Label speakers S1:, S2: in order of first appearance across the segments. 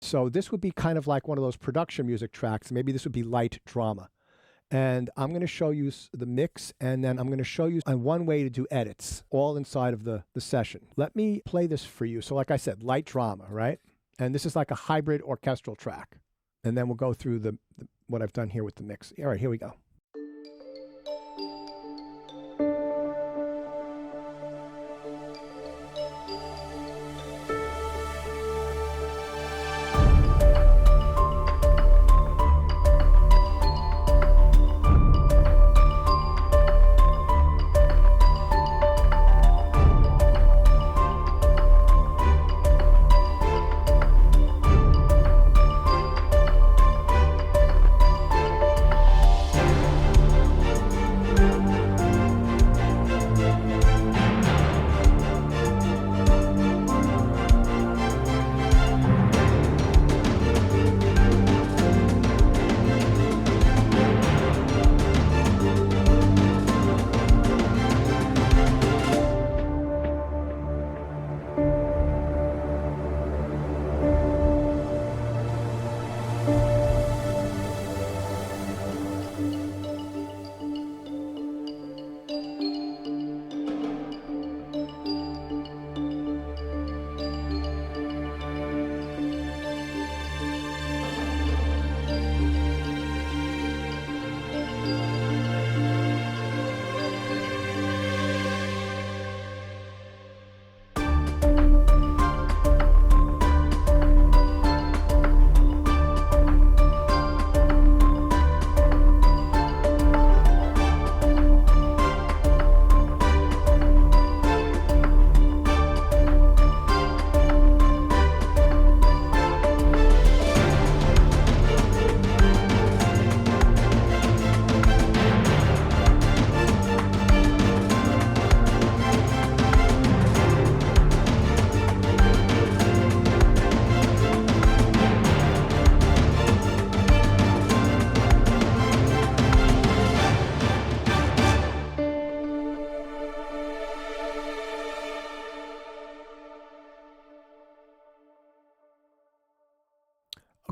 S1: So this would be kind of like one of those production music tracks. Maybe this would be light drama. And I'm going to show you the mix, and then I'm going to show you one way to do edits, all inside of the session. Let me play this for you. So like I said, light drama, right? And this is like a hybrid orchestral track. And then we'll go through what I've done here with the mix. All right, here we go.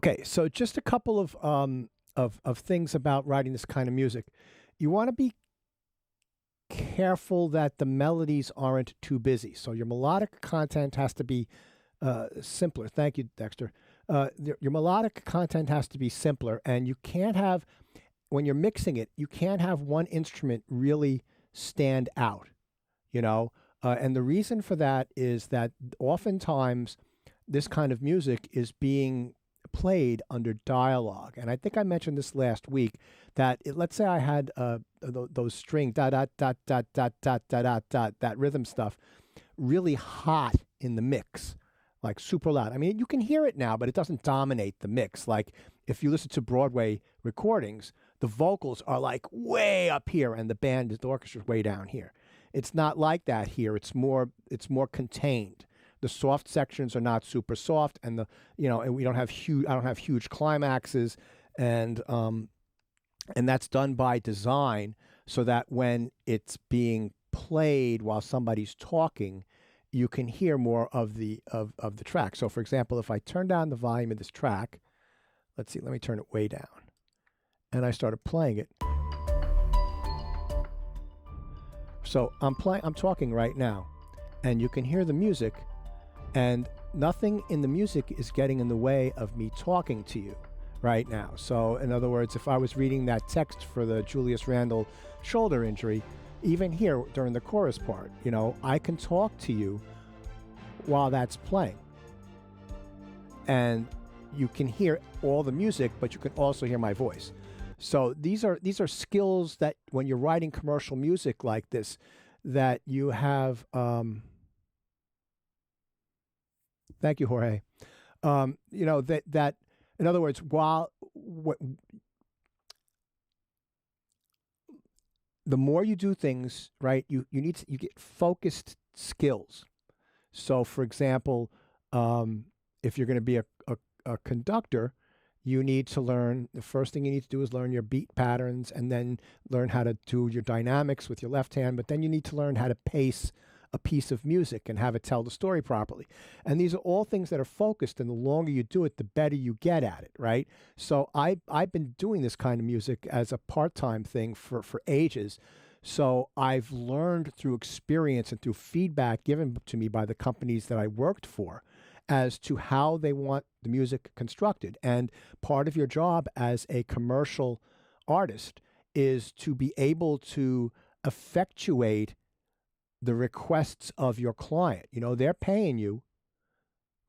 S1: Okay, so just a couple of things about writing this kind of music. You want to be careful that the melodies aren't too busy. So your melodic content has to be simpler. Thank you, Dexter. Your melodic content has to be simpler, and you can't have, when you're mixing it, you can't have one instrument really stand out, you know? And the reason for that is that oftentimes this kind of music is being played under dialogue. And I think I mentioned this last week that let's say I had those string dot dot dot dot dot dot dot dot dot, that rhythm stuff really hot in the mix, like super loud. I mean, you can hear it now, but it doesn't dominate the mix. Like if you listen to Broadway recordings, the vocals are like way up here and the orchestra's way down here. It's not like that here. It's more contained. The soft sections are not super soft, and and we don't have huge. I don't have huge climaxes, and that's done by design so that when it's being played while somebody's talking, you can hear more of the track. So, for example, if I turn down the volume of this track, let's see, let me turn it way down, and I started playing it. So I'm talking right now, and you can hear the music. And nothing in the music is getting in the way of me talking to you right now. So in other words, if I was reading that text for the Julius Randle shoulder injury, even here during the chorus part, I can talk to you while that's playing. And you can hear all the music, but you can also hear my voice. So these are skills that when you're writing commercial music like this, that you have. Thank you, Jorge. That in other words, the more you do things, right, you get focused skills. So, for example, if you're going to be a conductor, you need to learn, the first thing you need to do is learn your beat patterns, and then learn how to do your dynamics with your left hand, but then you need to learn how to pace a piece of music and have it tell the story properly. And these are all things that are focused, and the longer you do it, the better you get at it, right? So I've been doing this kind of music as a part-time thing for ages. So I've learned through experience and through feedback given to me by the companies that I worked for as to how they want the music constructed. And part of your job as a commercial artist is to be able to effectuate the requests of your client. You know, they're paying you,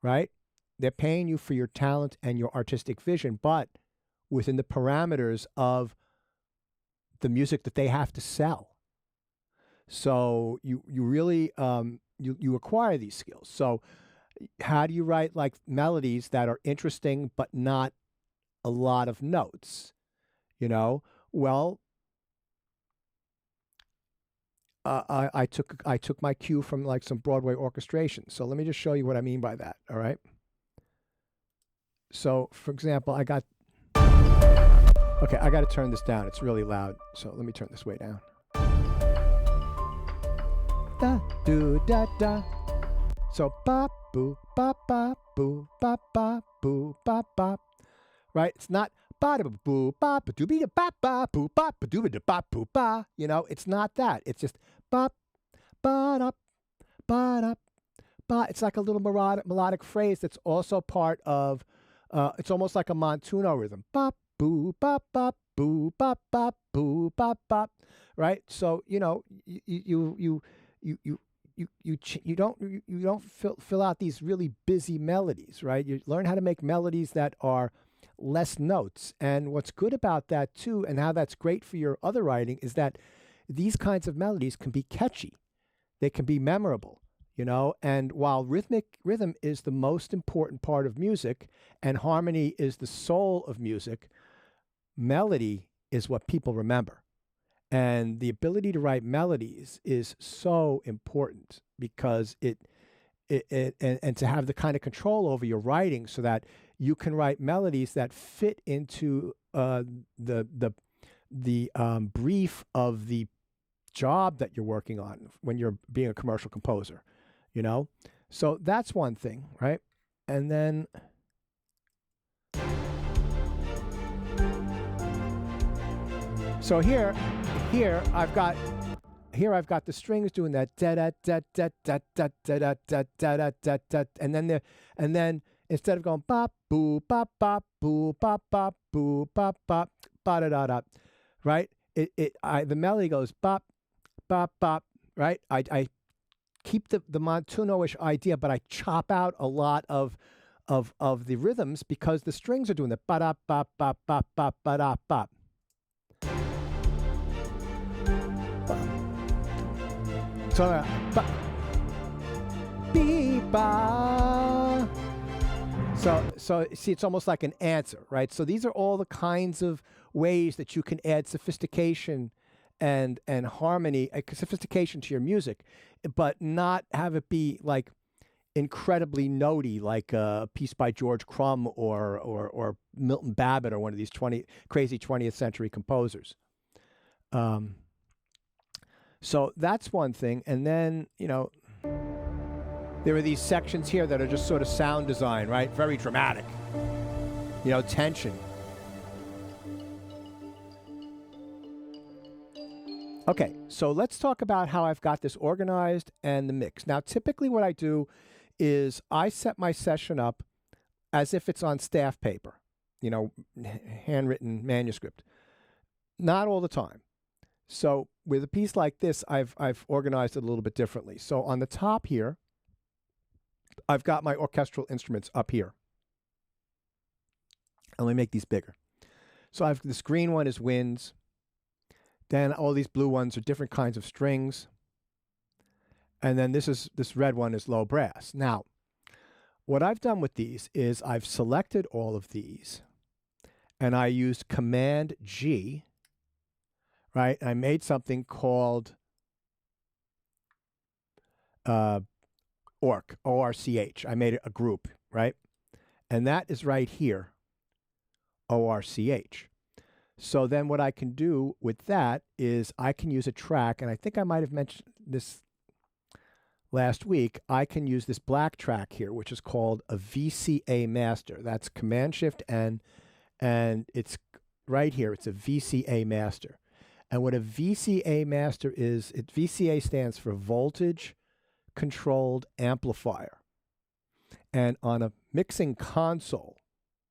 S1: right? They're paying you for your talent and your artistic vision, but within the parameters of the music that they have to sell. So you really you acquire these skills. So how do you write like melodies that are interesting but not a lot of notes? You know, well, I took my cue from like some Broadway orchestration. So let me just show you what I mean by that. All right. So for example, I got to turn this down. It's really loud. So let me turn this way down. Da do da da. So ba boo ba ba boo ba ba boo ba ba. Right? It's not ba da boo ba ba doo be ba ba boo ba ba doo ba boo ba. You know, it's not that. It's just ba ba da ba da ba. It's like a little melodic phrase that's also part of. It's almost like a montuno rhythm. Ba boo ba ba boo ba ba boo ba ba. Right? So you know you don't fill out these really busy melodies, right? You learn how to make melodies that are less notes. And what's good about that too, and how that's great for your other writing, is that these kinds of melodies can be catchy. They can be memorable, you know. And while rhythm is the most important part of music and harmony is the soul of music, melody is what people remember. And the ability to write melodies is so important because it and to have the kind of control over your writing so that you can write melodies that fit into the brief of the job that you're working on when you're being a commercial composer, you know? So that's one thing, right? And then so here I've got the strings doing that da da da da da da da da da da da da, and then instead of going bop boo bop bop boo bop bop boo bop bop ba da da da, right? The melody goes bop bop bop, right? I keep the montuno-ish idea, but I chop out a lot of the rhythms because the strings are doing the ba da bop bop bop bop ba da bop. So, so see, it's almost like an answer, right? So these are all the kinds of ways that you can add sophistication and harmony, sophistication to your music, but not have it be like incredibly notey, like a piece by George Crumb or Milton Babbitt or one of these crazy 20th century composers. So that's one thing. And then, you know, there are these sections here that are just sort of sound design, right? Very dramatic, you know, tension. Okay, so let's talk about how I've got this organized and the mix. Now, typically what I do is I set my session up as if it's on staff paper, you know, handwritten manuscript. Not all the time. So with a piece like this, I've organized it a little bit differently. So on the top here, I've got my orchestral instruments up here. And let me make these bigger. So this green one is winds. Then all these blue ones are different kinds of strings. And then this red one is low brass. Now, what I've done with these is I've selected all of these and I used Command G. Right, I made something called ORCH. I made it a group, right? And that is right here, ORCH. So then what I can do with that is I can use a track, and I think I might have mentioned this last week, I can use this black track here, which is called a VCA master. That's Command Shift N, and it's right here. It's a VCA master. And what a VCA master is, VCA stands for voltage controlled amplifier. And on a mixing console,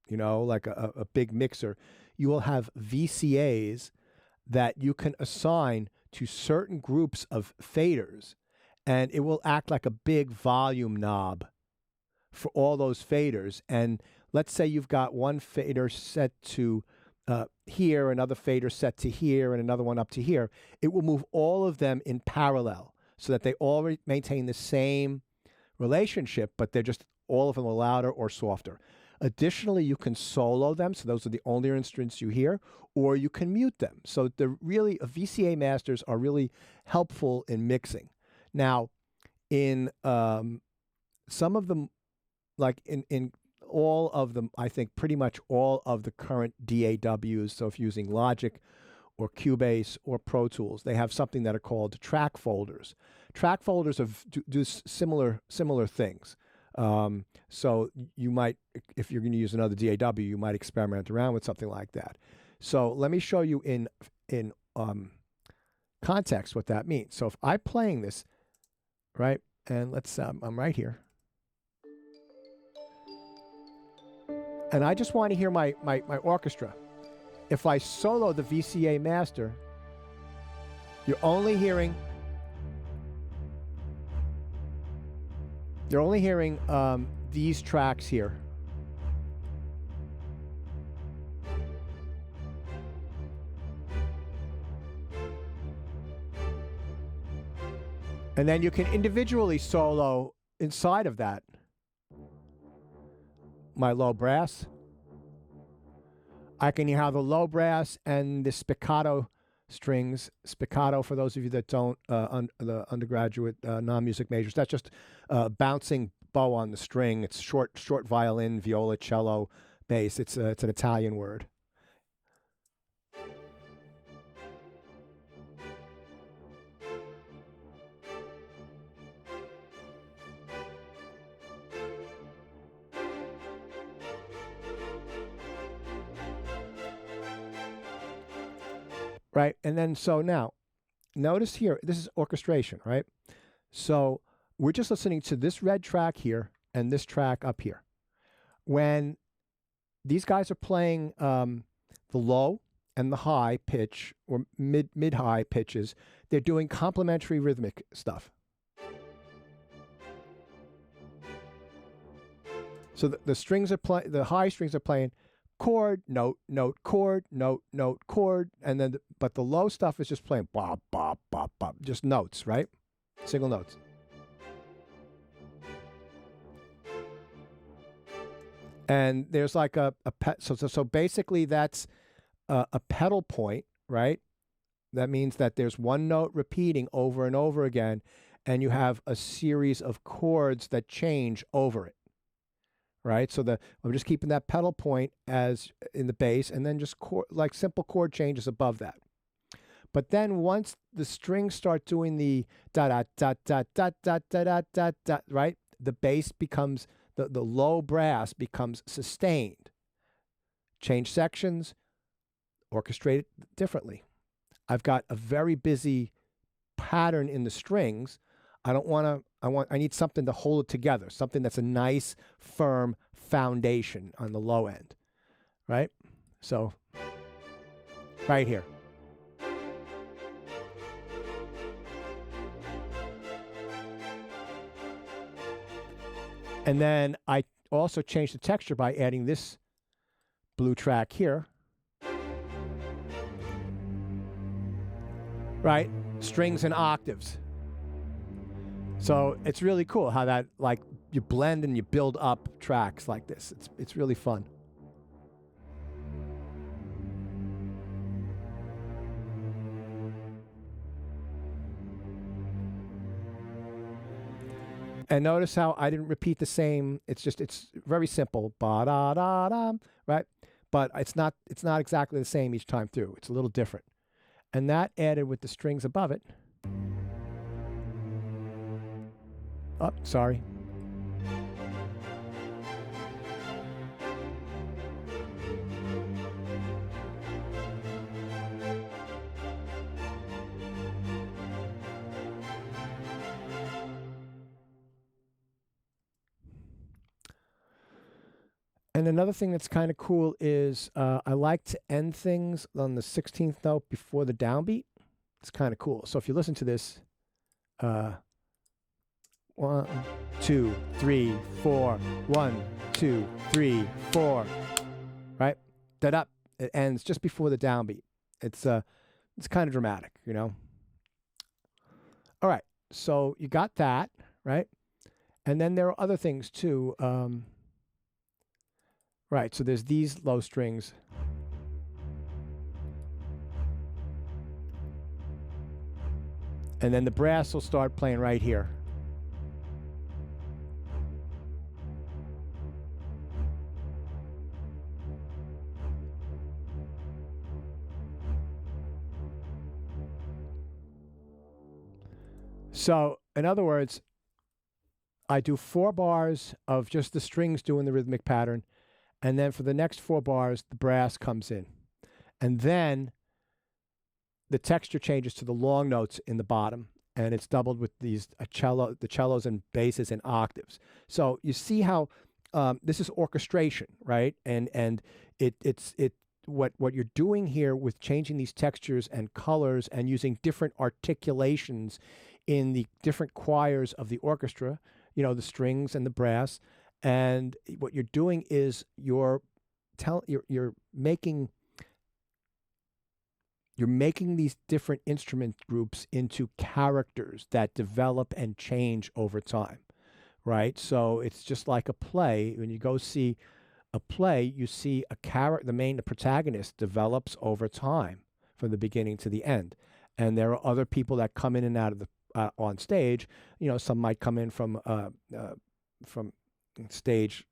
S1: you know, like a big mixer, you will have VCAs that you can assign to certain groups of faders, and it will act like a big volume knob for all those faders. And let's say you've got one fader set to here, another fader set to here, and another one up to here. It will move all of them in parallel so that they all maintain the same relationship, but they're just all of them are louder or softer. Additionally, you can solo them, so those are the only instruments you hear, or you can mute them. So they're really, VCA masters are really helpful in mixing. Now, in some of them, like in all of them, I think pretty much all of the current DAWs, so if you're using Logic or Cubase or Pro Tools, they have something that are called track folders. Track folders do similar things. So you might, if you're going to use another DAW, you might experiment around with something like that. So let me show you in context what that means. So if I'm playing this, right, and let's, I'm right here, and I just want to hear my orchestra. If I solo the VCA master, you're only hearing these tracks here. And then you can individually solo inside of that. My low brass. I can hear how the low brass and the spiccato strings, spiccato for those of you that don't, the undergraduate non-music majors, that's just bouncing bow on the string. It's short violin, viola, cello, bass. It's an Italian word. Right, and then so now, notice here, this is orchestration, right? So we're just listening to this red track here and this track up here. When these guys are playing the low and the high pitch or mid-high pitches, they're doing complementary rhythmic stuff. So the strings are the high strings are playing chord, note, note, chord, note, note, chord, and then but the low stuff is just playing bop, bop, bop, bop, just notes, right? Single notes. And there's like so basically that's a pedal point, right? That means that there's one note repeating over and over again, and you have a series of chords that change over it. Right, so I'm just keeping that pedal point as in the bass, and then just like simple chord changes above that. But then once the strings start doing the da da da da da da da da da da, right, the bass becomes the low brass becomes sustained. Change sections, orchestrate it differently. I've got a very busy pattern in the strings. I need something to hold it together, something that's a nice, firm foundation on the low end, right? So, right here. And then I also changed the texture by adding this blue track here, right? Strings and octaves. So it's really cool how that, like, you blend and you build up tracks like this. It's really fun. And notice how I didn't repeat the same. It's very simple. Ba-da-da-da, right? But it's not exactly the same each time through. It's a little different. And that added with the strings above it. Oh, sorry. And another thing that's kind of cool is I like to end things on the 16th note before the downbeat. It's kind of cool. So if you listen to this, 1, 2, 3, 4, 1, 2, 3, 4, right? Da-da. It ends just before the downbeat. It's kind of dramatic, you know? All right. So you got that, right? And then there are other things too. Right. So there's these low strings. And then the brass will start playing right here. So, in other words, I do 4 bars of just the strings doing the rhythmic pattern, and then for the next 4 bars, the brass comes in. And then the texture changes to the long notes in the bottom, and it's doubled with these the cellos and basses and octaves. So you see how this is orchestration, right? And it's what you're doing here with changing these textures and colors and using different articulations in the different choirs of the orchestra, you know, the strings and the brass. And what you're doing is you're making these different instrument groups into characters that develop and change over time, right? So it's just like a play. When you go see a play, you see the protagonist develops over time from the beginning to the end. And there are other people that come in and out of the on stage. You know, some might come in from stage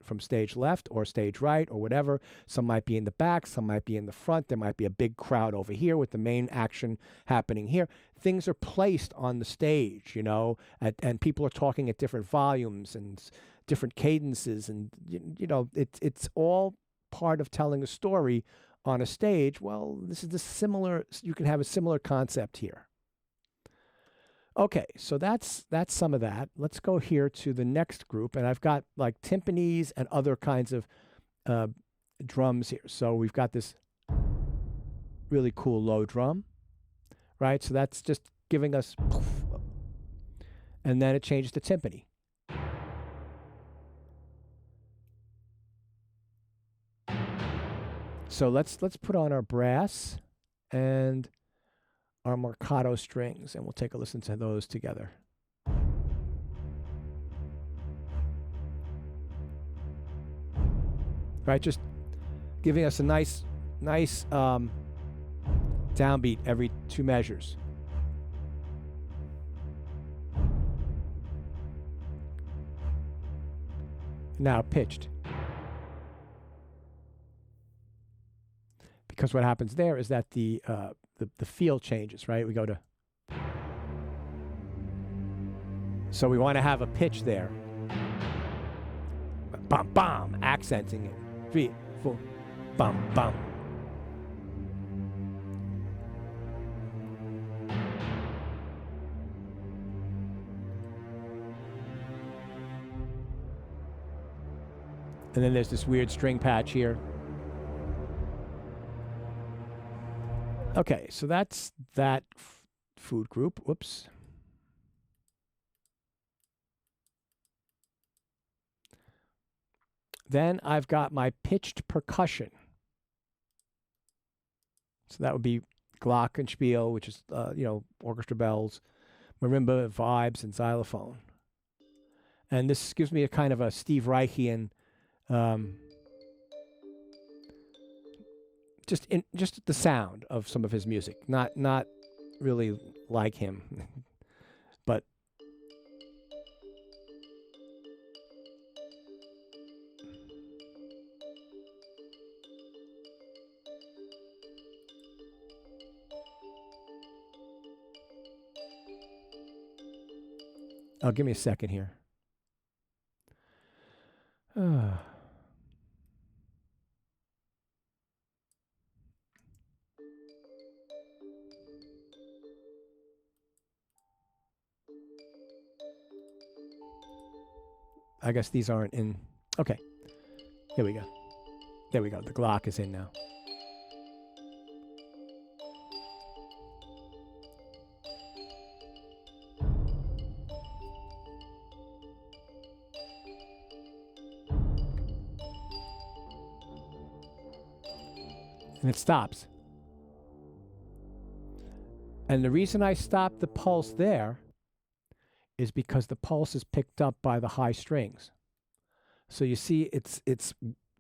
S1: left or stage right or whatever. Some might be in the back, some might be in the front. There might be a big crowd over here with the main action happening here. Things are placed on the stage, you know, and people are talking at different volumes and different cadences, and you know, it's all part of telling a story on a stage. Well, you can have a similar concept here. Okay, so that's some of that. Let's go here to the next group, and I've got like timpanis and other kinds of drums here. So we've got this really cool low drum, right? So that's just giving us poof, and then it changes to timpani. So let's put on our brass and our marcato strings, and we'll take a listen to those together. Right, just giving us a nice downbeat every 2 measures. Now pitched. Because what happens there is that the feel changes, right? We go to... So we want to have a pitch there. Bum, bum, accenting it. 3, 4, bum, bum. And then there's this weird string patch here. Okay, so that's that food group. Whoops. Then I've got my pitched percussion. So that would be glockenspiel, which is, you know, orchestra bells, marimba, vibes, and xylophone. And this gives me a kind of a Steve Reichian, just the sound of some of his music. Not really like him, but give me a second here. I guess these aren't in. Okay. Here we go. There we go. The Glock is in now. And it stops. And the reason I stopped the pulse there is because the pulse is picked up by the high strings. So you see it's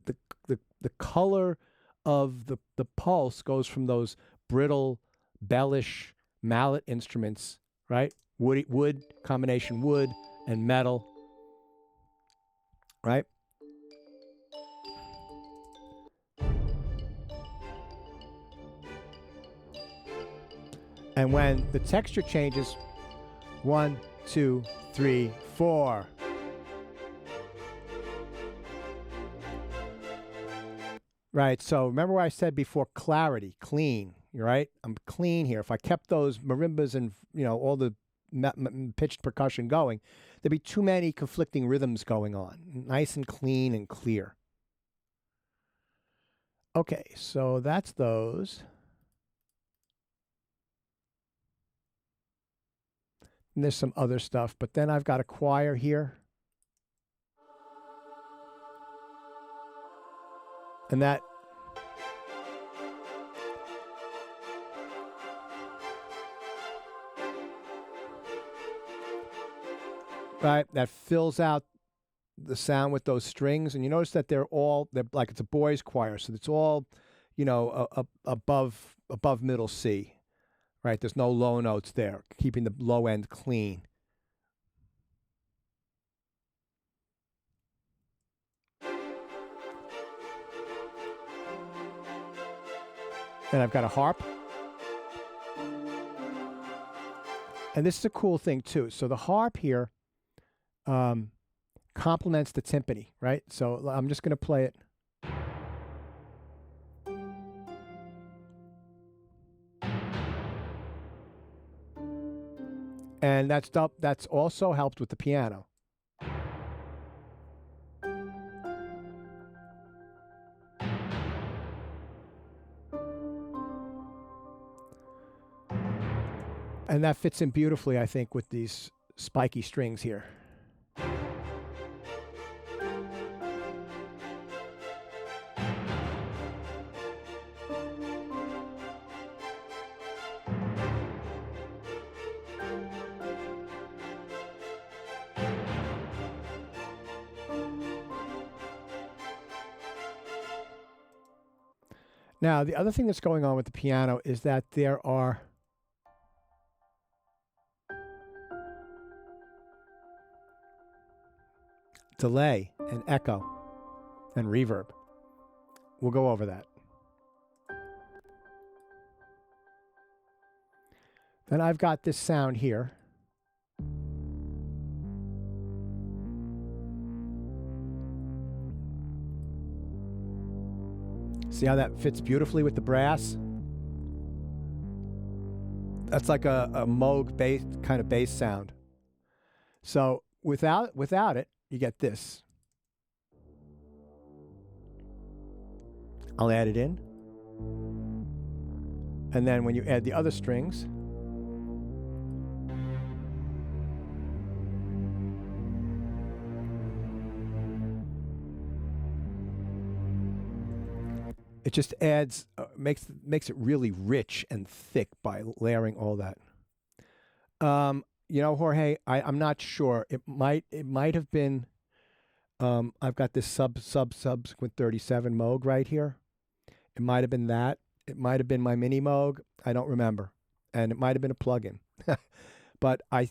S1: the color of the pulse goes from those brittle, bellish mallet instruments, right? Wood combination wood and metal, right? And when the texture changes, 1, 2, 3, 4. Right, so remember what I said before, clarity, clean, right? I'm clean here. If I kept those marimbas and, all the pitched percussion going, there'd be too many conflicting rhythms going on. Nice and clean and clear. Okay, so that's those. And there's some other stuff, but then I've got a choir here. And that fills out the sound with those strings. And you notice that they're like it's a boys choir, so it's all, above middle C. Right? There's no low notes there, keeping the low end clean. And I've got a harp. And this is a cool thing too. So the harp here complements the timpani, right? So I'm just going to play it. And that's also helped with the piano. And that fits in beautifully, I think, with these spiky strings here. Now, the other thing that's going on with the piano is that there are delay and echo and reverb. We'll go over that. Then I've got this sound here. See how that fits beautifully with the brass? That's like a Moog bass kind of bass sound. So without it, you get this. I'll add it in. And then when you add the other strings, it just adds, makes it really rich and thick by layering all that. Jorge, I'm not sure. It might have been. I've got this subsequent 37 Moog right here. It might have been that. It might have been my mini Moog. I don't remember, and it might have been a plugin. But I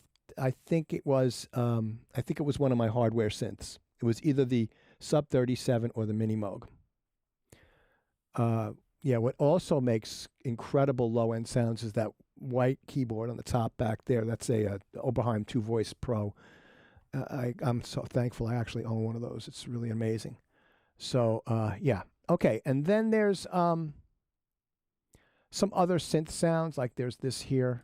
S1: think it was. I think it was one of my hardware synths. It was either the sub 37 or the mini Moog. What also makes incredible low-end sounds is that white keyboard on the top back there. That's a Oberheim 2-Voice Pro. I'm so thankful I actually own one of those. It's really amazing. So, Okay, and then there's some other synth sounds, like there's this here.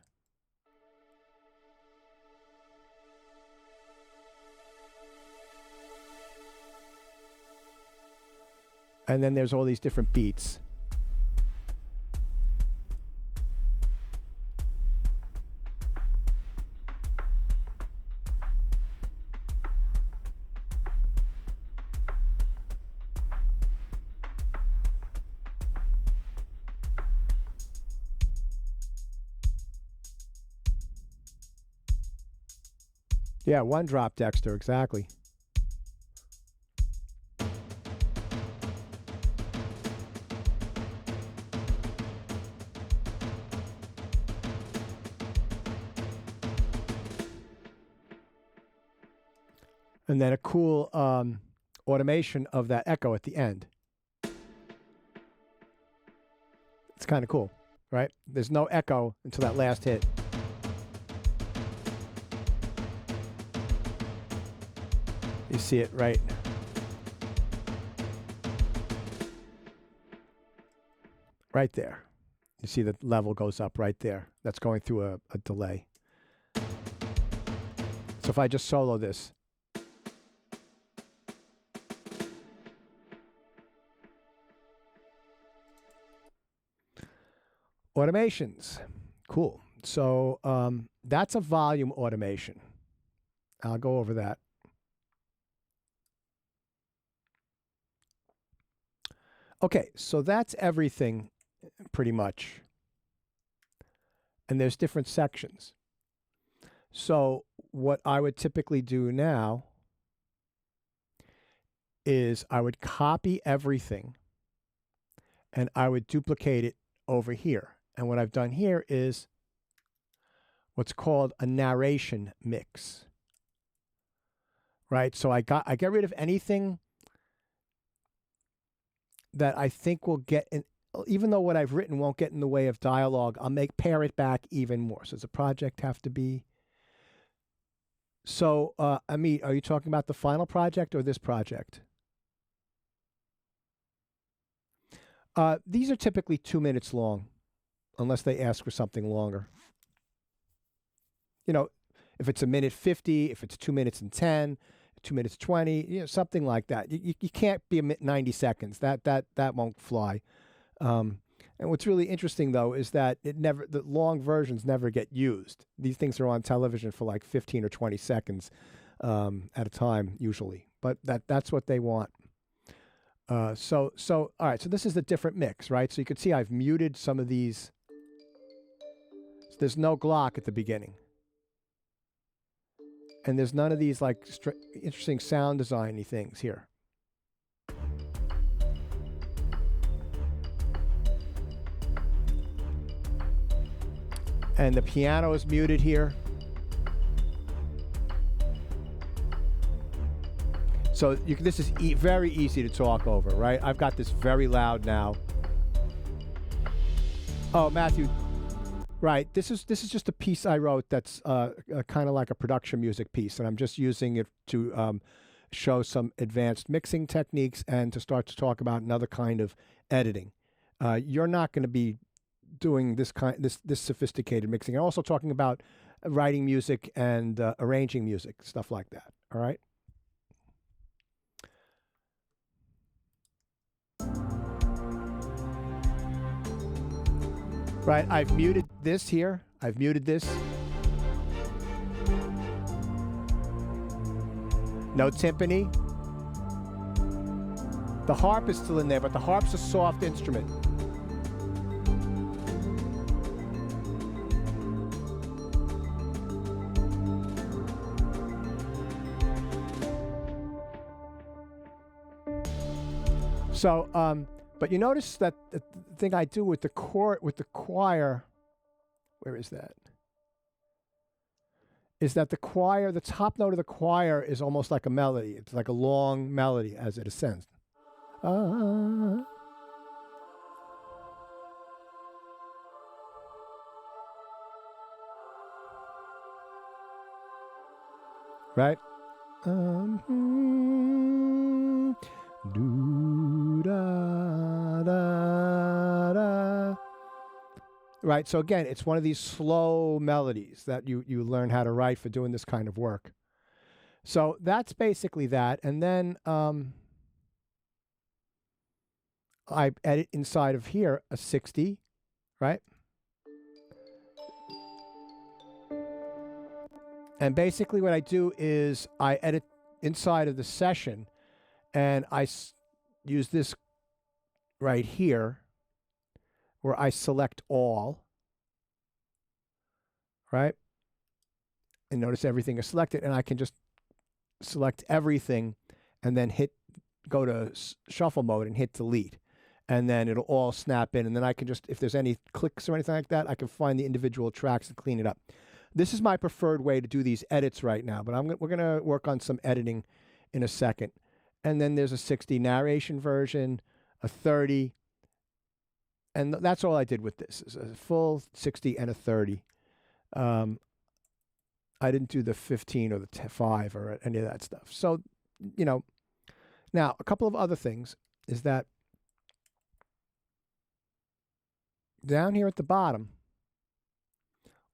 S1: And then there's all these different beats. Yeah, one drop, Dexter, exactly. And then a cool automation of that echo at the end. It's kind of cool, right? There's no echo until that last hit. You see it right there. You see the level goes up right there. That's going through a delay. So if I just solo this. Automations. Cool. So that's a volume automation. I'll go over that. Okay, so that's everything pretty much. And there's different sections. So what I would typically do now is I would copy everything and I would duplicate it over here. And what I've done here is what's called a narration mix. Right? So I get rid of anything that I think will get in, even though what I've written won't get in the way of dialogue, I'll pare it back even more. So does the project have to be? So, Amit, are you talking about the final project or this project? These are typically 2 minutes long, unless they ask for something longer. You know, if it's 1:50, if it's 2 minutes and 10, 2 minutes 20, you know, something like that. You can't be 90 seconds. That won't fly. And what's really interesting though is that the long versions never get used. These things are on television for like 15 or 20 seconds at a time usually. But that's what they want. So all right. So this is the different mix, right? So you can see I've muted some of these. So there's no Glock at the beginning. And there's none of these like interesting sound design-y things here. And the piano is muted here. So this is very easy to talk over, right? I've got this very loud now. Oh, Matthew. Right. This is just a piece I wrote that's kind of like a production music piece, and I'm just using it to show some advanced mixing techniques and to start to talk about another kind of editing. You're not going to be doing this sophisticated mixing. I'm also talking about writing music and arranging music, stuff like that. All right. Right, I've muted this here. I've muted this. No timpani. The harp is still in there, but the harp's a soft instrument. So, but you notice that the thing I do with the choir, where is that? Is that the choir, the top note of the choir is almost like a melody. It's like a long melody as it ascends. Right? Do, da, da, da. Right, so again, it's one of these slow melodies that you learn how to write for doing this kind of work. So that's basically that. And then I edit inside of here a 60, right? And basically what I do is I edit inside of the session, and I use this right here where I select all, right? And notice everything is selected, and I can just select everything and then go to shuffle mode and hit delete. And then it'll all snap in. And then I can just, if there's any clicks or anything like that, I can find the individual tracks and clean it up. This is my preferred way to do these edits right now, but we're going to work on some editing in a second. And then there's a 60 narration version, a 30, and that's all I did with this, is a full 60 and a 30. I didn't do the 15 or the 5 or any of that stuff. So, now a couple of other things is that down here at the bottom,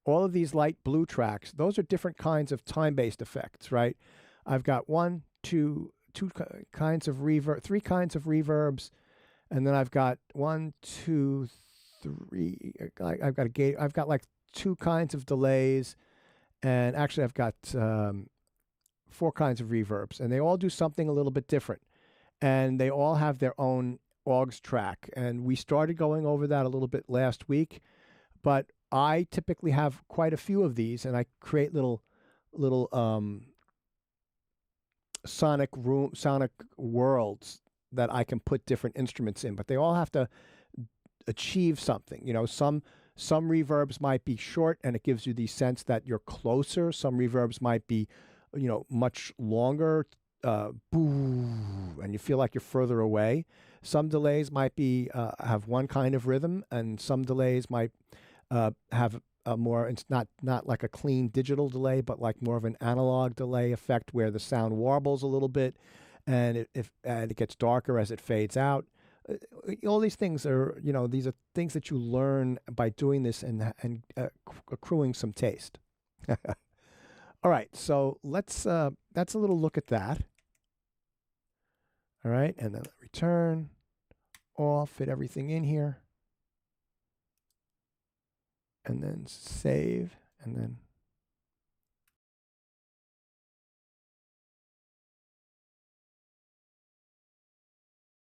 S1: all of these light blue tracks, those are different kinds of time-based effects, right? I've got two kinds of reverb, 3 kinds of reverbs, and then I've got 1, 2, 3. I've got a gate. I've got like 2 kinds of delays, and actually I've got 4 kinds of reverbs, and they all do something a little bit different, and they all have their own aux track. And we started going over that a little bit last week, but I typically have quite a few of these, and I create little sonic worlds that I can put different instruments in, but they all have to achieve something. Some reverbs might be short and it gives you the sense that you're closer. Some reverbs might be, much longer, boo, and you feel like you're further away. Some delays might be have one kind of rhythm, and some delays might have a more, it's not like a clean digital delay, but like more of an analog delay effect where the sound warbles a little bit, and it gets darker as it fades out. All these things are, these are things that you learn by doing this and accruing some taste. All right, so that's a little look at that. All right, and then return, all, fit everything in here, and then save, and then